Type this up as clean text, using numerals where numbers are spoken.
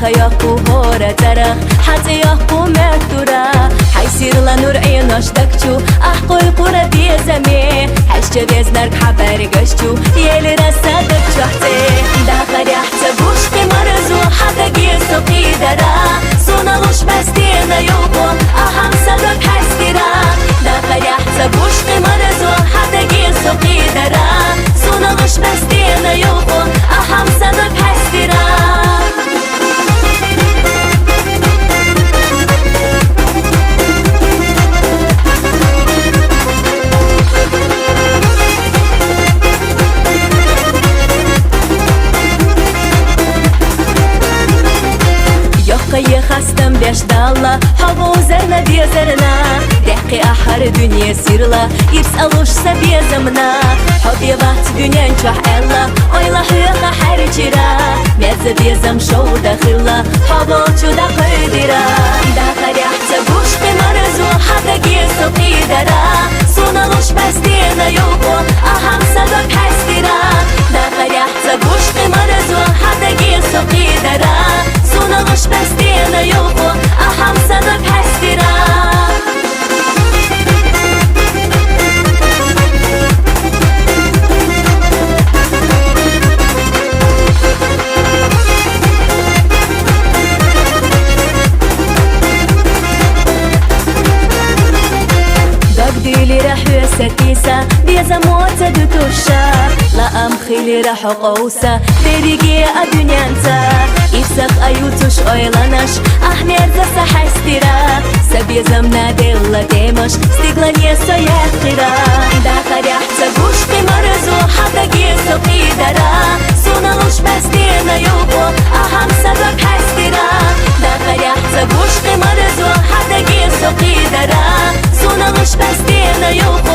خياقو هورا ترخ حتى ياقو مكتورا حيصير لنور عيناش دكتو أحقو القرى دي زمي حشت بيزنرك حبر قشتو يلي رسا دكتو حتي داخل يحتى بوشت مرزو حتى قيسو قيدرا سونالوش بستينا يوبو أهم صدق حستيرا داخل يحتى بوشت مرزو حتى قيسو قيدرا سونالوش بستينا يوبو أهم صدق حستيرا خستم بيش دالا هوا وزرنا بيزرنا دحقي أحر دنيا سيرلا يسألوش سبيا زمنا حبي بات دنيا نجح إلا ويلا حيوخا حرجرا ميزة بيزم شو داخلا هوا وجودا قدرا داخل يحتبوش بمرزو حتى قيسو قيدرا سونالوش بستينا يوبو أهم صدق حستيرا داخل يحتبوش بمرزو حتى قيسو قيدرا سونالوش بستينا يوبو أهم صدق حستيرا دقديلي رح يسكيسا بيزا موتا دوتوشا لا أم خيلي رح قوسا بريقي الدنيا انتا إفسق أيوتوش أيلانش أحمير زسا حستيرا سبي زمنا ديلا ديمش ستيغلانيا سيحقيرا داخل يحتبوش بمرزو حتى قيسو قيدرا سونالوش بستينا يوبو أهم صدق حستيرا داخل يحتبوش بمرزو حتى قيسو قيدرا سونالوش بستينا يوبو